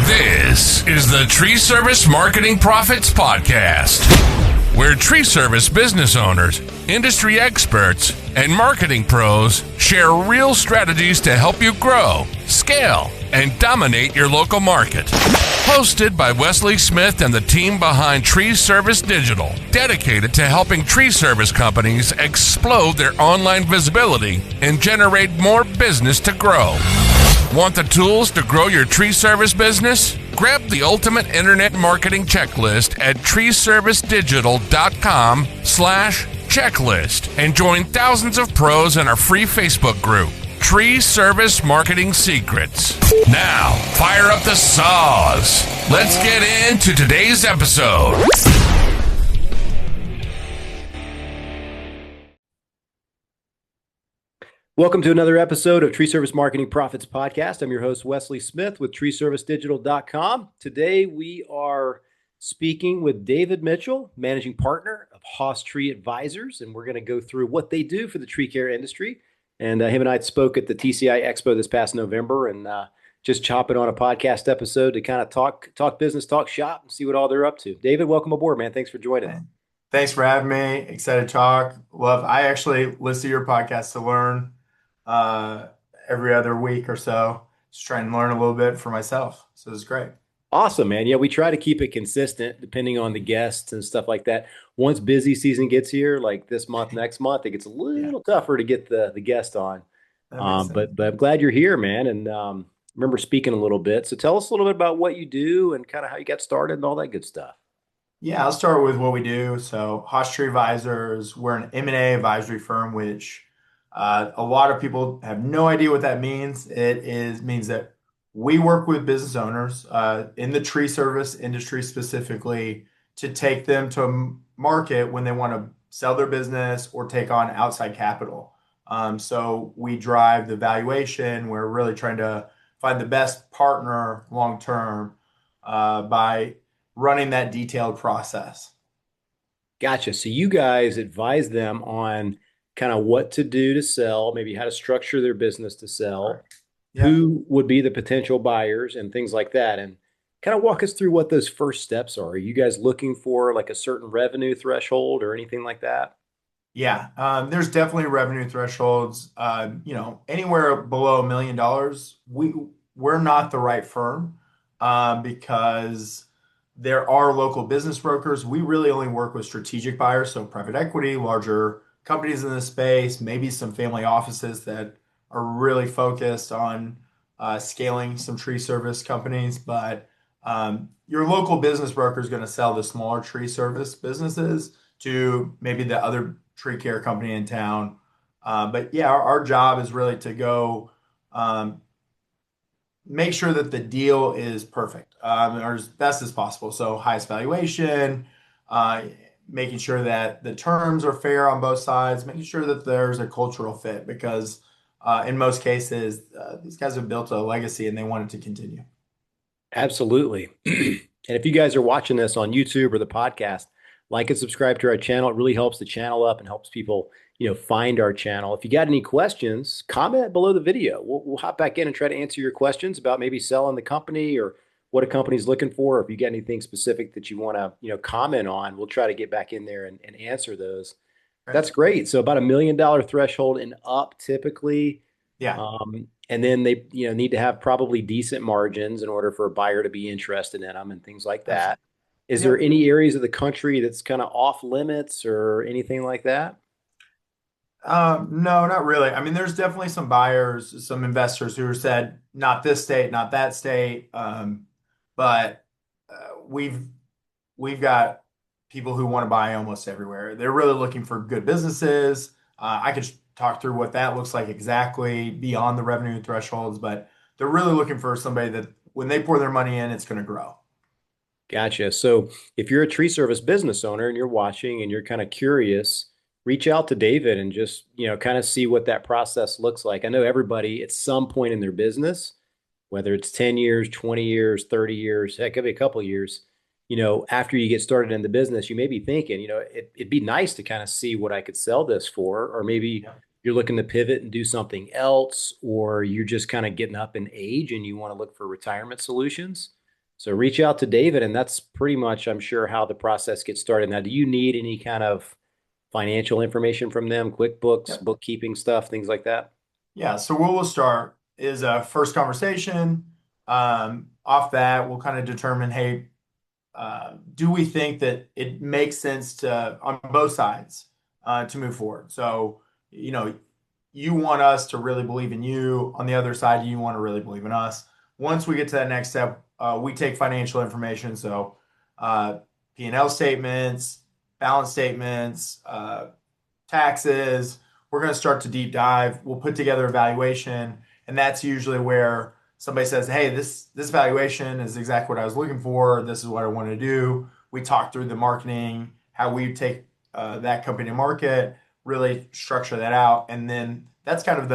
This is the Tree Service Marketing Profits Podcast, where tree service business owners, industry experts, and marketing pros share real strategies to help you grow, scale, and dominate your local market. Hosted by Wesley Smith and the team behind Tree Service Digital, dedicated to helping tree service companies explode their online visibility and generate more business to grow. Want the tools to grow your tree service business? Grab the ultimate internet marketing checklist at treeservicedigital.com/checklist and join thousands of pros in our free Facebook group, Tree Service Marketing Secrets. Now, fire up the saws. Let's get into today's episode. Welcome to another episode of Tree Service Marketing Profits Podcast. I'm your host, Wesley Smith with treeservicedigital.com. Today, we are speaking with David Mitchell, managing partner of Haas Tree Advisors, and we're going to go through what they do for the tree care industry. And him and I spoke at the TCI Expo this past November, and just chopping on a podcast episode to kind of talk business, talk shop, and see what all they're up to. David, welcome aboard, man. Thanks for joining. Thanks for having me. Excited to talk. I actually listen to your podcast to learn every other week or so. Just trying to learn a little bit for myself. So it's great. Awesome, man. Yeah, we try to keep it consistent depending on the guests and stuff like that. Once busy season gets here, like this month, next month, it gets a little tougher to get the guest on. But I'm glad you're here, man. And remember speaking a little bit. So tell us a little bit about what you do and kind of how you got started and all that good stuff. Yeah, I'll start with what we do. So Haas Tree Advisors, we're an M&A advisory firm, which a lot of people have no idea what that means. Means that we work with business owners in the tree service industry specifically to take them to market when they want to sell their business or take on outside capital. So we drive the valuation. We're really trying to find the best partner long term by running that detailed process. Gotcha. So you guys advise them on kind of what to do to sell, maybe how to structure their business to sell, who would be the potential buyers and things like that. And kind of walk us through what those first steps are. Are you guys looking for like a certain revenue threshold or anything like that? Yeah, there's definitely revenue thresholds. Anywhere below $1 million, we're not the right firm because there are local business brokers. We really only work with strategic buyers, so private equity, larger companies in this space, maybe some family offices that are really focused on scaling some tree service companies. But your local business broker is going to sell the smaller tree service businesses to maybe the other tree care company in town. But yeah, our job is really to go make sure that the deal is perfect or as best as possible. So highest valuation, making sure that the terms are fair on both sides, making sure that there's a cultural fit because in most cases, these guys have built a legacy and they want it to continue. Absolutely. And if you guys are watching this on YouTube or the podcast, like and subscribe to our channel. It really helps the channel up and helps people, find our channel. If you got any questions, comment below the video. We'll hop back in and try to answer your questions about maybe selling the company or what a company's looking for. Or if you got anything specific that you want to, comment on, we'll try to get back in there and answer those. Right. That's great. So about $1 million threshold and up typically. Yeah. And then they, need to have probably decent margins in order for a buyer to be interested in them and things like that. Is there any areas of the country that's kind of off limits or anything like that? No, not really. I mean, there's definitely some buyers, some investors who have said, not this state, not that state. But we've got people who want to buy almost everywhere. They're really looking for good businesses. I could talk through what that looks like exactly beyond the revenue thresholds, but they're really looking for somebody that when they pour their money in, it's going to grow. Gotcha. So if you're a tree service business owner and you're watching and you're kind of curious, reach out to David and just, kind of see what that process looks like. I know everybody at some point in their business, whether it's 10 years, 20 years, 30 years, heck, maybe a couple of years, after you get started in the business, you may be thinking, it'd be nice to kind of see what I could sell this for, or maybe you're looking to pivot and do something else, or you're just kind of getting up in age and you want to look for retirement solutions. So reach out to David, and that's pretty much, I'm sure, how the process gets started. Now, do you need any kind of financial information from them, QuickBooks, Yep. bookkeeping stuff, things like that? Yeah. So where we'll start is a first conversation. Off that, we'll kind of determine, hey, do we think that it makes sense to on both sides to move forward? So, you know, you want us to really believe in you. On the other side, you want to really believe in us. Once we get to that next step, we take financial information, so uh, P&L statements, balance statements, taxes. We're going to start to deep dive. We'll put together a valuation, and that's usually where somebody says, "Hey, this valuation is exactly what I was looking for. This is what I want to do." We talk through the marketing, how we take that company to market, really structure that out, and then that's kind of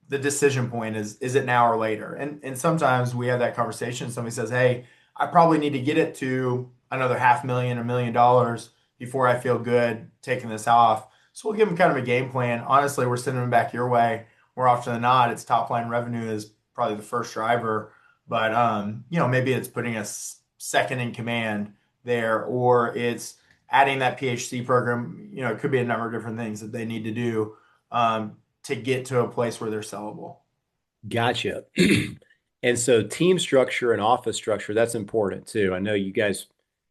the decision point is it now or later? And sometimes we have that conversation. Somebody says, "Hey, I probably need to get it to another 500,000, $1 million before I feel good taking this off." So we'll give them kind of a game plan. Honestly, we're sending them back your way. More often than not, it's top line revenue is probably the first driver, but maybe it's putting us second in command there, or it's adding that PhD program. It could be a number of different things that they need to do to get to a place where they're sellable. Gotcha. And so team structure and office structure, that's important too. I know you guys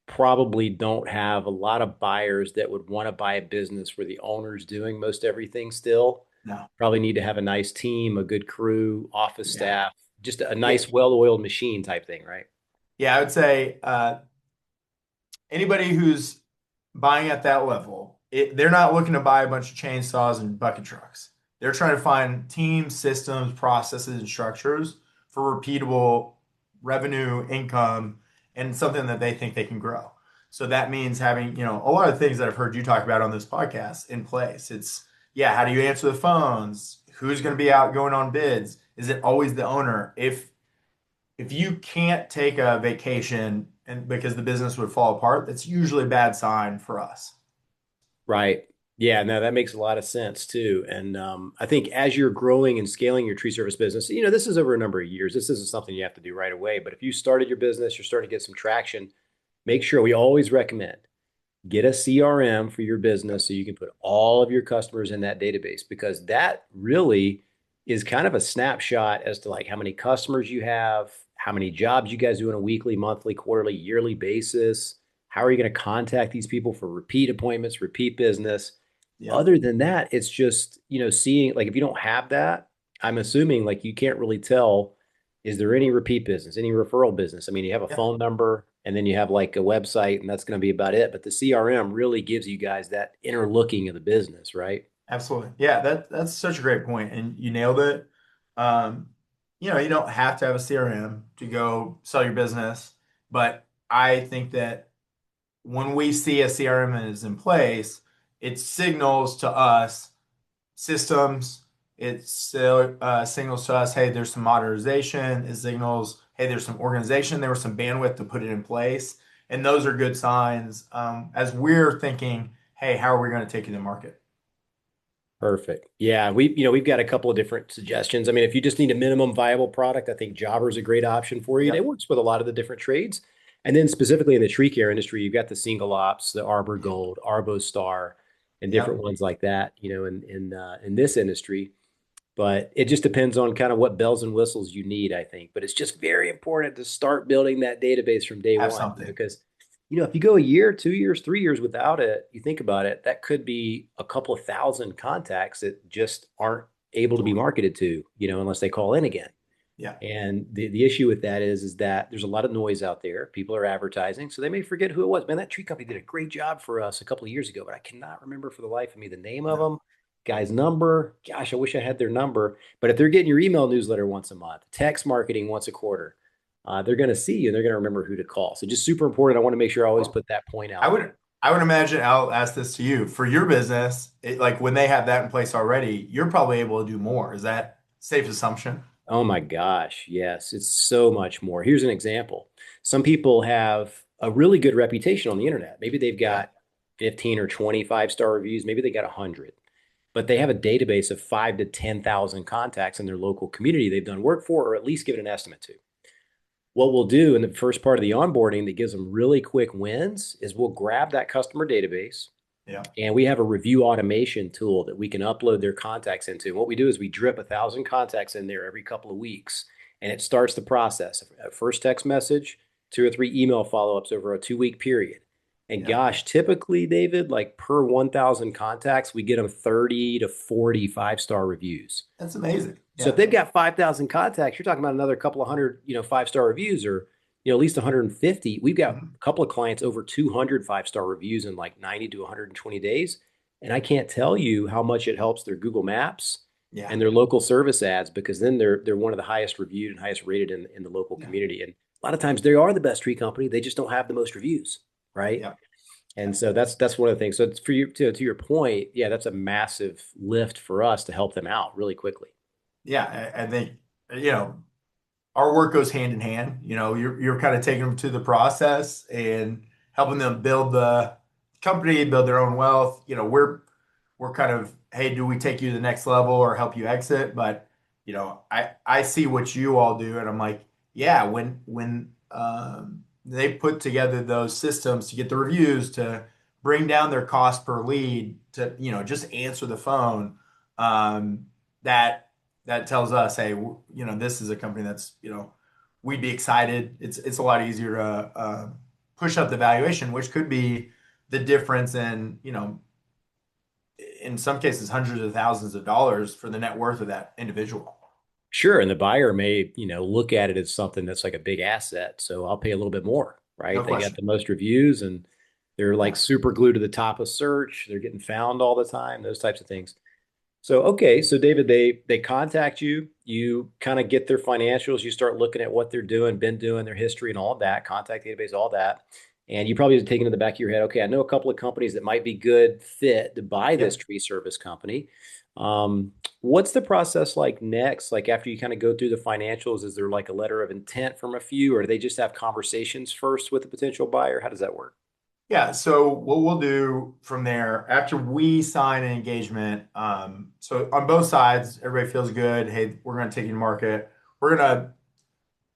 probably don't have a lot of buyers that would want to buy a business where the owner's doing most everything still. No. Probably need to have a nice team, a good crew, office Yeah. staff, just a Yeah. nice, well-oiled machine type thing, right? Yeah, I would say anybody who's buying at that level, they're not looking to buy a bunch of chainsaws and bucket trucks. They're trying to find team systems, processes, and structures for repeatable revenue, income, and something that they think they can grow. So that means having, a lot of things that I've heard you talk about on this podcast in place. It's, yeah, how do you answer the phones? Who's going to be out going on bids? Is it always the owner? If you can't take a vacation and because the business would fall apart, that's usually a bad sign for us. Right. Yeah, no, that makes a lot of sense too. And I think as you're growing and scaling your tree service business, this is over a number of years. This isn't something you have to do right away. But if you started your business, you're starting to get some traction, make sure we always recommend get a CRM for your business so you can put all of your customers in that database because that really is kind of a snapshot as to like how many customers you have, how many jobs you guys do on a weekly, monthly, quarterly, yearly basis. How are you going to contact these people for repeat appointments, repeat business? Yeah. Other than that, it's just, seeing like if you don't have that, I'm assuming like you can't really tell, is there any repeat business, any referral business? I mean, you have a Yeah. phone number and then you have like a website and that's going to be about it. But the CRM really gives you guys that inner looking of the business, right? Absolutely. Yeah, that's such a great point, and you nailed it. Um, you don't have to have a CRM to go sell your business, but I think that when we see a CRM is in place, it signals to us systems. It signals to us, hey, there's some modernization. It signals, hey, there's some organization. There was some bandwidth to put it in place, and those are good signs as we're thinking, hey, how are we going to take it to market? Perfect. Yeah, we've got a couple of different suggestions. I mean, if you just need a minimum viable product, I think Jobber is a great option for you. And it Yep. works with a lot of the different trades. And then specifically in the tree care industry, you've got the single ops, the Arbor Gold, Arbo Star, and different Yep. ones like that, in this industry. But it just depends on kind of what bells and whistles you need, I think. But it's just very important to start building that database from day Have one, something. because if you go a year, 2 years, 3 years without it, you think about it, that could be a couple of thousand contacts that just aren't able to be marketed to, unless they call in again. Yeah. And the issue with that is that there's a lot of noise out there. People are advertising, so they may forget who it was. Man, that tree company did a great job for us a couple of years ago, but I cannot remember for the life of me the name of No. them, guy's number. Gosh, I wish I had their number. But if they're getting your email newsletter once a month, text marketing once a quarter, they're going to see you and they're going to remember who to call. So just super important. I want to make sure I always Well, put that point I out there. would I would imagine I'll ask this to you. For your business, like when they have that in place already, you're probably able to do more. Is that safe assumption? Oh my gosh, yes, it's so much more. Here's an example. Some people have a really good reputation on the internet. Maybe they've Yeah. got 15 or 25-star reviews, maybe they got 100, but they have a database of 5 to 10,000 contacts in their local community they've done work for or at least given an estimate to. what we'll do in the first part of the onboarding that gives them really quick wins is we'll grab that customer database Yeah. and we have a review automation tool that we can upload their contacts into. And what we do is we drip 1,000 contacts in there every couple of weeks, and it starts the process. A first text message, 2 or 3 email follow-ups over a 2-week period. And Yeah. gosh, typically, David, like per 1,000 contacts, we get them 30 to 40 5-star reviews. That's amazing. So if Yeah. they've got 5,000 contacts, you're talking about another couple of hundred, 5-star reviews, or at least 150. We've got Mhm. a couple of clients over 200 5-star reviews in like 90 to 120 days. And I can't tell you how much it helps their Google Maps Yeah. and their local service ads, because then they're one of the highest reviewed and highest rated in the local Yeah. community. And a lot of times they are the best tree company. They just don't have the most reviews, right? Yeah. And so that's one of the things. So it's for you to your point, yeah, that's a massive lift for us to help them out really quickly. Yeah. I think, you know, our work goes hand in hand. You know, you're kind of taking them to the process and helping them build the company, build their own wealth. You know, we're kind of, hey, do we take you to the next level or help you exit? But I see what you all do, and I'm like, yeah, when they put together those systems to get the reviews, to bring down their cost per lead, to just answer the phone, um, that that tells us, hey, this is a company that's we'd be excited. It's a lot easier to push up the valuation, which could be the difference in some cases hundreds of thousands of dollars for the net worth of that individual. Sure. And the buyer may, look at it as something that's like a big asset. So I'll pay a little bit more, No right? They got question. the most reviews and they're like Yeah. super glued to the top of search. They're getting found all the time, those types of things. So, okay. So David, they contact you, you kind of get their financials, you start looking at what they're doing, been doing, their history and all of that, contact database, all that. And you probably have taken in the back of your head, okay, I know a couple of companies that might be good fit to buy this Yep. tree service company. Um, what's the process like next? Like after you kind of go through the financials, is there like a letter of intent from a few, or do they just have conversations first with the potential buyer? How does that work? Yeah. So what we'll do from there after we sign an engagement, so on both sides, everybody feels good. Hey, we're going to take you to market. We're going to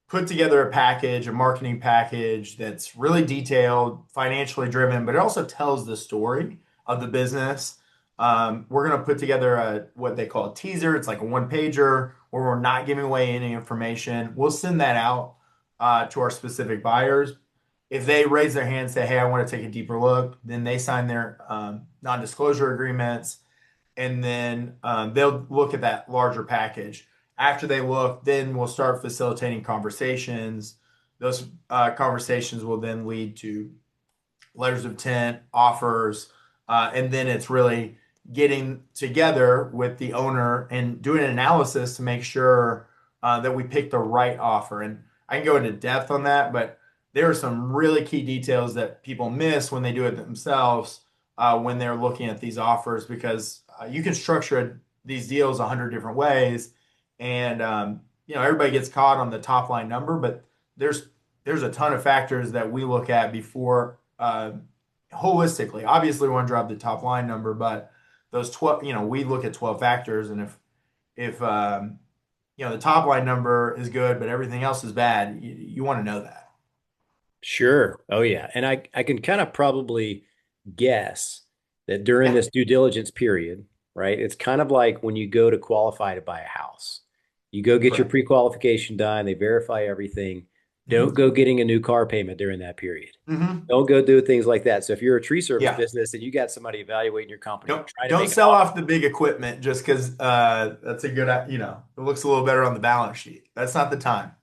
put together a package, a marketing package that's really detailed, financially driven, but it also tells the story of the business. We're going to put together what they call a teaser. It's like a one pager where we're not giving away any information. We'll send that out to our specific buyers. If they raise their hand and say, hey, I want to take a deeper look, then they sign their non-disclosure agreements, and then they'll look at that larger package. After they look, then we'll start facilitating conversations. Those conversations will then lead to letters of intent, offers, and then it's really getting together with the owner and doing an analysis to make sure that we pick the right offer. And I can go into depth on that, but there are some really key details that people miss when they do it themselves when they're looking at these offers, because you can structure these deals 100 different ways, and everybody gets caught on the top line number, but there's a ton of factors that we look at before holistically. Obviously, we want to drop the top line number, but those 12, we look at 12 factors, and if the top line number is good, but everything else is bad, you want to know that. Sure. Oh, yeah. And I can kind of probably guess that during Yeah. this due diligence period, right? It's kind of like when you go to qualify to buy a house. You go get your Correct. pre-qualification done, they verify everything. Don't Hmm. go getting a new car payment during that period. Hmm. Don't go do things like that. So if you're a tree service Yeah. business and you got somebody evaluating your company and trying to Don't make an sell offer, off the big equipment just because that's a good, it looks a little better on the balance sheet. That's not the time.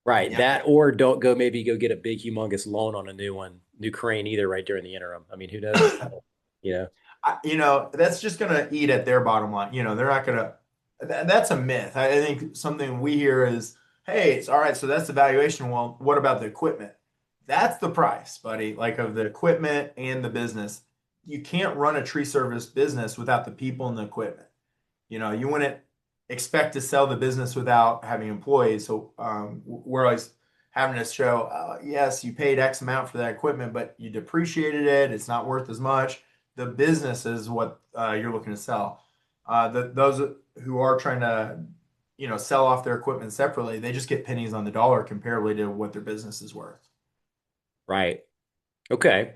right? Yeah. That or don't go maybe go get a big humongous loan on a new one, new crane either right during the interim. I mean, who knows? You know. That's just going to eat at their bottom line. They're not going to, that's a myth. I think something we hear is, hey, it's all right. So that's the valuation. Well, what about the equipment? That's the price, buddy, like of the equipment and the business. You can't run a tree service business without the people and the equipment. You wouldn't expect to sell the business without having employees. So we're always having to show, yes, you paid X amount for that equipment, but you depreciated it. It's not worth as much. The business is what you're looking to sell. Those who are trying to sell off their equipment separately, they just get pennies on the dollar comparably to what their business is worth. Right. Okay.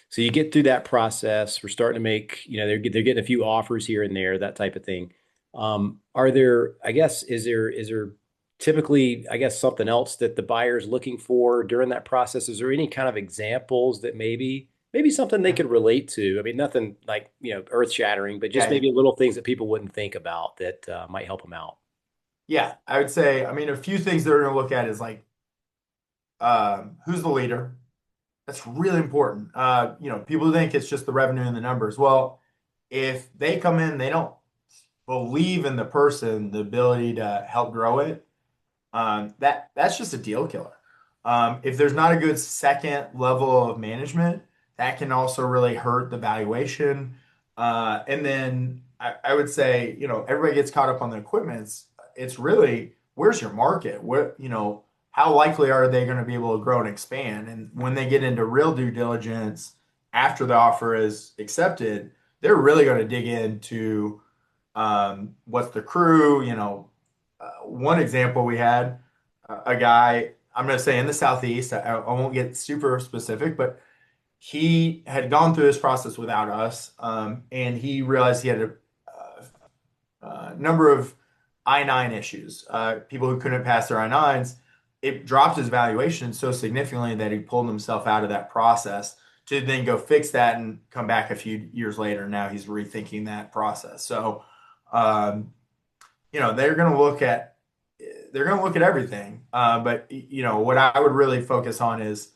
So you get through that process. We're starting to make, they're getting a few offers here and there, that type of thing. Are there, I guess, is there typically, I guess, something else that the buyer's looking for during that process? Is there any kind of examples that maybe something they could relate to? I mean, nothing like, earth shattering, but just Yeah, maybe little things that people wouldn't think about that might help them out. yeah, I would say, I mean, a few things they're going to look at is like, who's the leader? That's really important. People think it's just the revenue and the numbers. Well, if they come in, they don't believe in the person, the ability to help grow it, that's just a deal killer. If there's not a good second level of management, that can also really hurt the valuation. And then I would say, everybody gets caught up on the equipment. It's really where's your market? How likely are they going to be able to grow and expand? And when they get into real due diligence after the offer is accepted, they're really going to dig into what's the crew. One example we had a guy, I'm going to say in the Southeast, I won't get super specific, but he had gone through this process without us, and he realized he had a number of I-9 issues, people who couldn't pass their I-9s. It dropped his valuation so significantly that he pulled himself out of that process to then go fix that and come back a few years later. Now he's rethinking that process. So, um, they're going to look at everything. But what I would really focus on is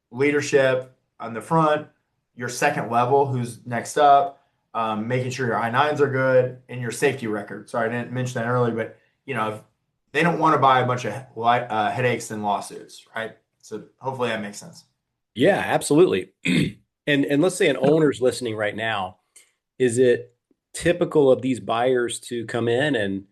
leadership on the front, your second level, who's next up, making sure your I-9s are good, and your safety record. Sorry, I didn't mention that earlier, but if they don't want to buy a bunch of headaches and lawsuits, right? So hopefully that makes sense. Yeah, absolutely. And let's say an owner's listening right now. Is it typical of these buyers to come in and,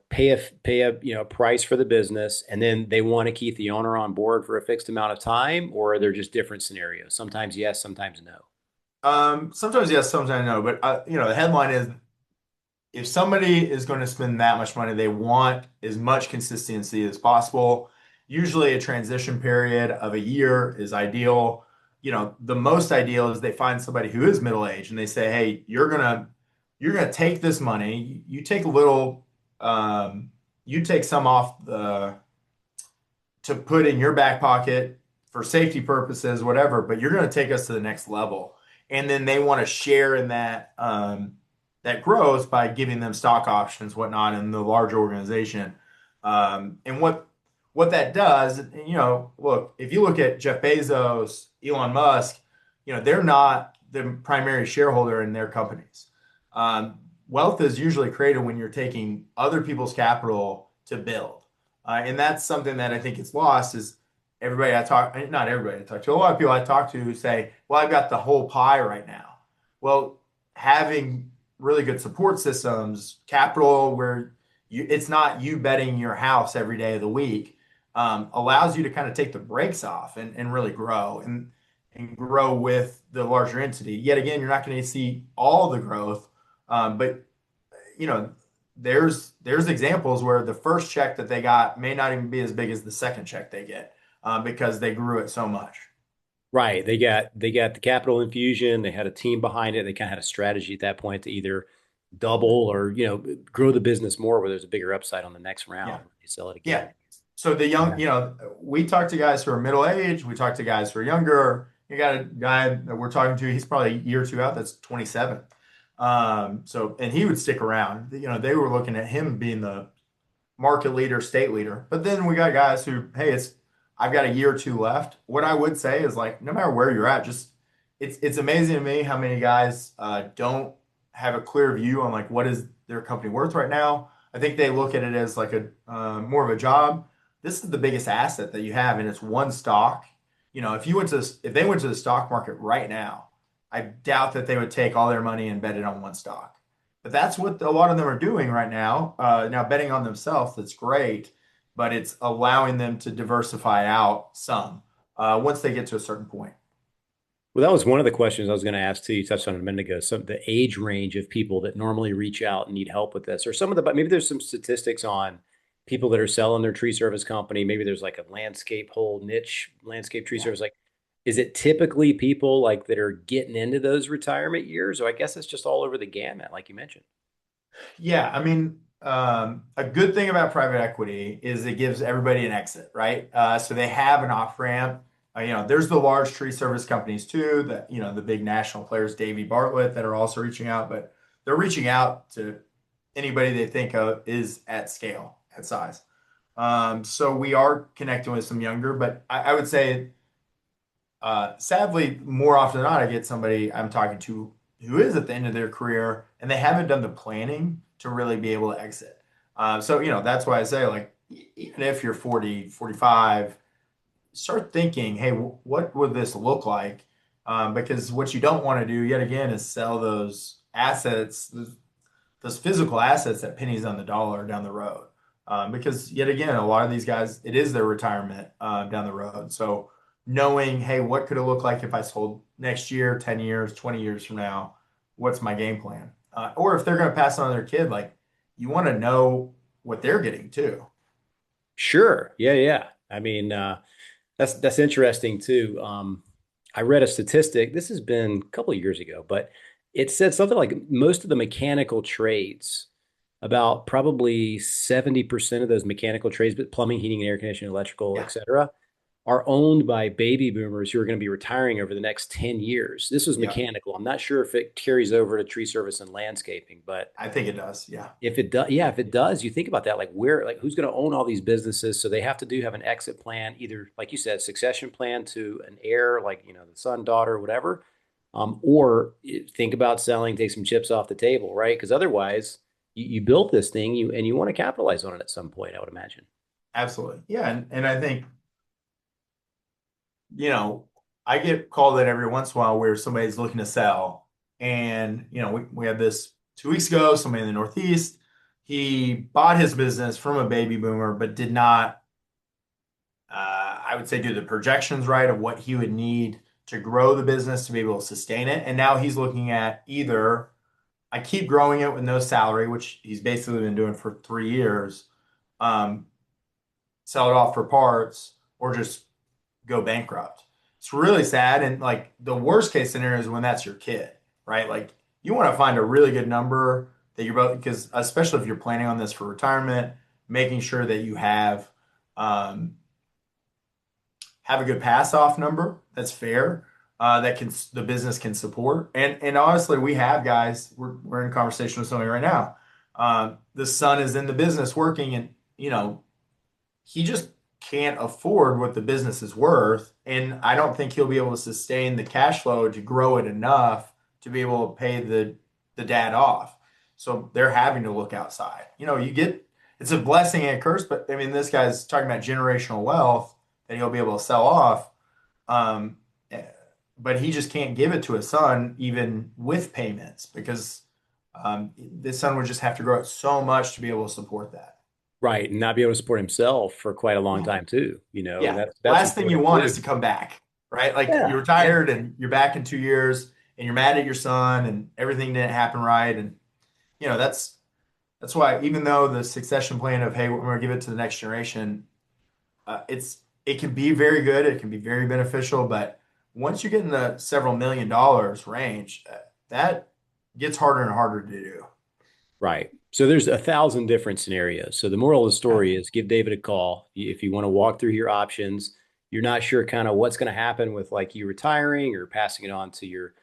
pay a price for the business, and then they want to keep the owner on board for a fixed amount of time, or are there just different scenarios? Sometimes yes, sometimes no. Sometimes yes, sometimes no. But the headline is if somebody is going to spend that much money, they want as much consistency as possible. Usually, a transition period of a year is ideal. The most ideal is they find somebody who is middle aged and they say, "Hey, you're gonna take this money. You take a little, you take some off the to put in your back pocket for safety purposes, whatever. But you're going to take us to the next level." And then they want to share in that growth by giving them stock options, whatnot, in the larger organization. And what that does, look, if you look at Jeff Bezos, Elon Musk, they're not the primary shareholder in their companies. Wealth is usually created when you're taking other people's capital to build. And that's something that I think gets lost is not everybody I talk to, a lot of people I talk to who say, well, I've got the whole pie right now. Well, having really good support systems, capital where it's not you betting your house every day of the week, allows you to kind of take the brakes off and really grow and grow with the larger entity. Yet again, you're not going to see all the growth, but you know, there's examples where the first check that they got may not even be as big as the second check they get because they grew it so much. Right. They got the capital infusion. They had a team behind it. They kind of had a strategy at that point to either double or, grow the business more where there's a bigger upside on the next Yeah. round when you sell it again. Yeah. So the young, Yeah. we talk to guys who are middle age. We talk to guys who are younger. You got a guy that we're talking to. He's probably a year or two out. That's 27. And he would stick around. They were looking at him being the market leader, state leader. But then we got guys who, hey, I've got a year or two left. What I would say is like, no matter where you're at, just it's amazing to me how many guys don't have a clear view on like what is their company worth right now. I think they look at it as like a more of a job. This is the biggest asset that you have, and it's one stock. If they went to the stock market right now, I doubt that they would take all their money and bet it on one stock. But that's what a lot of them are doing right now. Now betting on themselves, that's great, but it's allowing them to diversify out some once they get to a certain point. Well, that was one of the questions I was going to ask too. You touched on it a minute ago. Some the age range of people that normally reach out and need help with this, or some of the, but maybe there's some statistics on people that are selling their tree service company. Maybe there's like a landscape whole niche landscape tree Yeah. service. Like, is it typically people like that are getting into those retirement years? Or I guess it's just all over the gamut, like you mentioned. Yeah, I mean, a good thing about private equity is it gives everybody an exit, right? So they have an off ramp. There's the large tree service companies too, that the big national players, Davy Bartlett, that are also reaching out, but they're reaching out to anybody they think of is at scale, at size. So we are connecting with some younger, but I would say sadly, more often than not, I get somebody I'm talking to who is at the end of their career and they haven't done the planning to really be able to exit. So that's why I say, like, even if you're 40, 45, start thinking, hey, what would this look like? Because what you don't want to do, yet again, is sell those assets, those physical assets at pennies on the dollar down the road. Because yet again, a lot of these guys, it is their retirement down the road. So knowing, hey, what could it look like if I sold next year, 10 years, 20 years from now? What's my game plan? Or if they're going to pass on to their kid, like, you want to know what they're getting too. Sure. Yeah, yeah. I mean, that's interesting too. I read a statistic. This has been a couple of years ago, but it said something like most of the mechanical trades, about probably 70% of those mechanical trades, but plumbing, heating, and air conditioning, electrical, et Yeah. cetera, are owned by baby boomers who are going to be retiring over the next 10 years. This was Yeah. mechanical. I'm not sure if it carries over to tree service and landscaping, but I think it does. Yeah. if it does, yeah, if it does, you think about that, like where, like who's going to own all these businesses? So they have to have an exit plan, either like you said, succession plan to an heir, like the son, daughter, whatever, or think about selling, take some chips off the table, right? Because otherwise, you built this thing, you want to capitalize on it at some point, I would imagine. Absolutely. Yeah. And I think, you know, I get called in every once in a while where somebody's looking to sell. And, we had this 2 weeks ago, somebody in the Northeast, he bought his business from a baby boomer, but did not, I would say, do the projections right of what he would need to grow the business to be able to sustain it. And now he's looking at either I keep growing it with no salary, which he's basically been doing for 3 years, um, sell it off for parts, or just go bankrupt. It's really sad. And like the worst case scenario is when that's your kid, right? Like you want to find a really good number that you're both, because especially if you're planning on this for retirement, making sure that you um, have a good pass off number that's fair, that can the business can support. And honestly, we have guys. We're in conversation with somebody right now. The son is in the business working, and he just can't afford what the business is worth. And I don't think he'll be able to sustain the cash flow to grow it enough to be able to pay the dad off. So they're having to look outside. You get it's a blessing and a curse, but I mean, this guy's talking about generational wealth that he'll be able to sell off. Um, eh, but he just can't give it to his son, even with payments, because this son would just have to grow it so much to be able to support that. Right. And not be able to support himself for quite a long Yeah. time too, and Yeah. that's Last thing you important want is too. to come back, right? Like you're Yeah. Yeah. retired and you're back in 2 years and you're mad at your son and everything didn't happen right. And that's why, even though the succession plan of, hey, we're going to give it to the next generation, it can be very good, it can be very beneficial, but once you get in the several $1 million range, that gets harder and harder to do. Right. So there's 1,000 different scenarios. So the moral of the Yeah. story is give David a call if you want to walk through your options. You're not sure kind of what's going to happen with like you retiring or passing it on to your,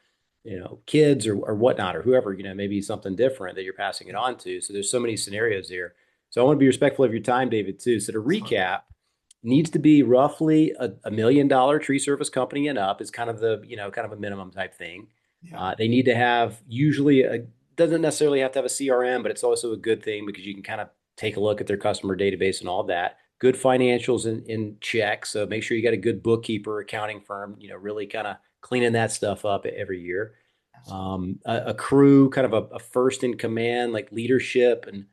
kids or whatnot, or whoever, maybe something different that you're passing it on to. So there's so many scenarios there. So I want to be respectful of your time, David, too. So to Absolutely. recap, needs to be roughly a $1 million tree service company and up is kind of the, kind of a minimum type thing. Yeah. They need to have usually doesn't necessarily have to have a CRM, but it's also a good thing because you can kind of take a look at their customer database and all that. Good financials in check. So make sure you got a good bookkeeper, accounting firm, really kind of cleaning that stuff up every year. Absolutely. A crew, kind of a first in command, like leadership and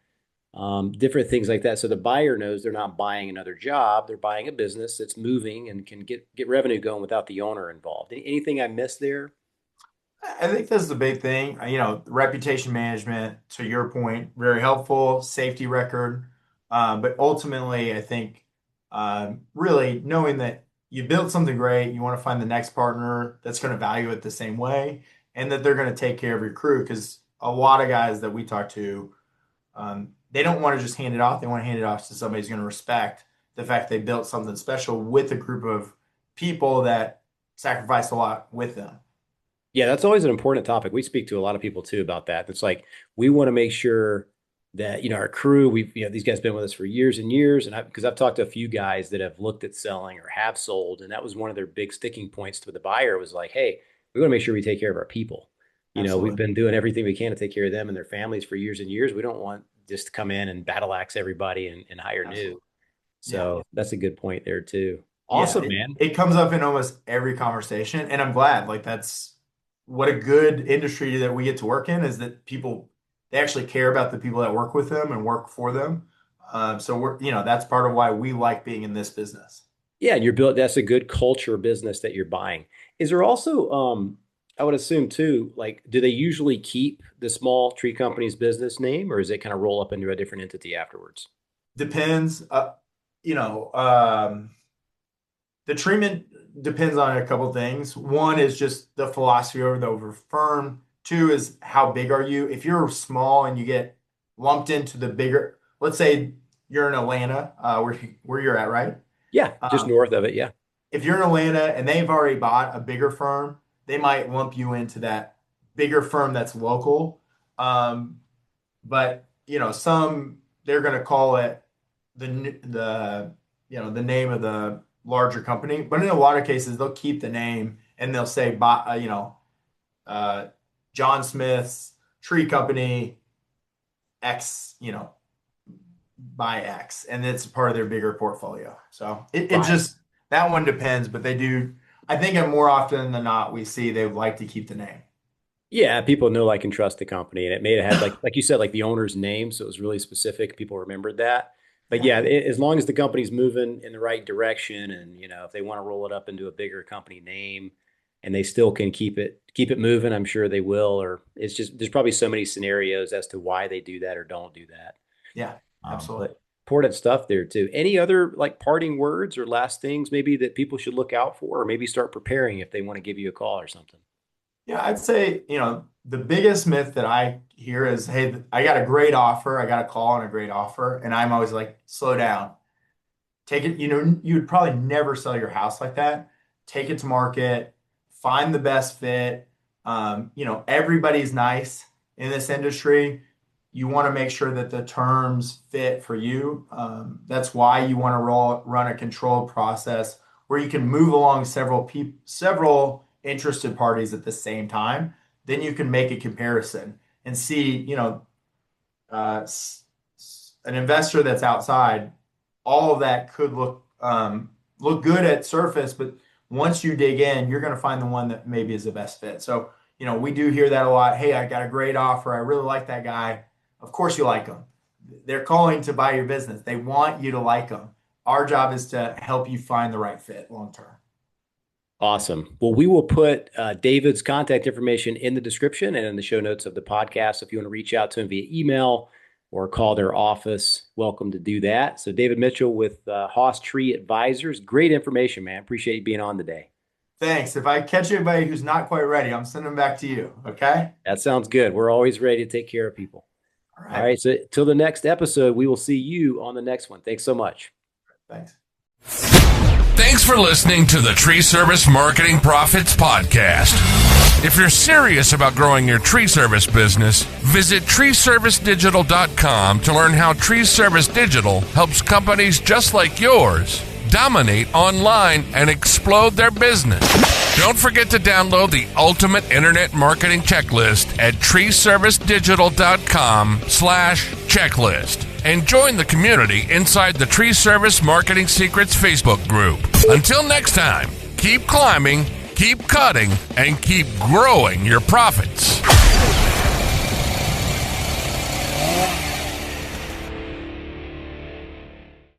different things like that. So the buyer knows they're not buying another job; they're buying a business that's moving and can get revenue going without the owner involved. Anything I missed there? I think this is the big thing. Reputation management, to your point, very helpful, safety record. But ultimately, I think really knowing that you build something great, you want to find the next partner that's going to value it the same way, and that they're going to take care of your crew. Because a lot of guys that we talk to, they don't want to just hand it off. They want to hand it off to somebody who's going to respect the fact they built something special with a group of people that sacrificed a lot with them. Yeah, that's always an important topic. We speak to a lot of people too about that. It's like we want to make sure that our crew, these guys been with us for years and years, and because I've talked to a few guys that have looked at selling or have sold, and that was one of their big sticking points to the buyer was like, hey, we want to make sure we take care of our people. Absolutely. We've been doing everything we can to take care of them and their families for years and years. We don't want just to come in and battle axe everybody and hire Absolutely. new. So that's a good point there too. Yeah, Awesome, man. it comes up in almost every conversation, and I'm glad. Like that's what a good industry that we get to work in is that they actually care about the people that work with them and work for them. So that's part of why we like being in this business. Yeah, and that's a good culture business that you're buying. Is there also, I would assume too, like, do they usually keep the small tree company's business name, or is it kind of roll up into a different entity afterwards? Depends. The treatment depends on a couple things. One is just the philosophy over firm. Two is how big are you? If you're small and you get lumped into the bigger, let's say you're in Atlanta, where you're at, right? Yeah, just north of it. Yeah. If you're in Atlanta and they've already bought a bigger firm, they might lump you into that bigger firm that's local. But some they're going to call it the name of the larger company. But in a lot of cases, they'll keep the name and they'll say, John Smith's Tree Company X, by X, and it's part of their bigger portfolio. So it just that one depends, but they do. I think more often than not, we see they would like to keep the name. Yeah, people know, like, and trust the company, and it may have had like you said, like the owner's name, so it was really specific. People remembered that. But yeah, as long as the company's moving in the right direction, and if they want to roll it up into a bigger company name, and they still can keep it moving, I'm sure they will. Or it's just there's probably so many scenarios as to why they do that or don't do that. Yeah, absolutely. Important stuff there too. Any other like parting words or last things maybe that people should look out for, or maybe start preparing if they want to give you a call or something? Yeah, I'd say, the biggest myth that I hear is, hey, I got a great offer. I got a call on a great offer. And I'm always like, slow down. Take it, you would probably never sell your house like that. Take it to market, find the best fit. Everybody's nice in this industry. You want to make sure that the terms fit for you. That's why you want to run a controlled process where you can move along several interested parties at the same time. Then you can make a comparison and see, an investor that's outside, all of that could look good at surface, but once you dig in, you're going to find the one that maybe is the best fit. So, we do hear that a lot. Hey, I got a great offer. I really like that guy. Of course you like them. They're calling to buy your business. They want you to like them. Our job is to help you find the right fit long term. Awesome. Well, we will put David's contact information in the description and in the show notes of the podcast. If you want to reach out to him via email or call their office, welcome to do that. So David Mitchell with Haas Tree Advisors. Great information, man. Appreciate you being on today. Thanks. If I catch anybody who's not quite ready, I'm sending them back to you. Okay? That sounds good. We're always ready to take care of people. All right. So till the next episode, we will see you on the next one. Thanks so much. Thanks. Thanks for listening to the Tree Service Marketing Profits Podcast. If you're serious about growing your tree service business, visit treeservicedigital.com to learn how Tree Service Digital helps companies just like yours dominate online and explode their business. Don't forget to download the ultimate internet marketing checklist at treeservicedigital.com/checklist and join the community inside the Tree Service Marketing Secrets Facebook group. Until next time, keep climbing, keep cutting, and keep growing your profits.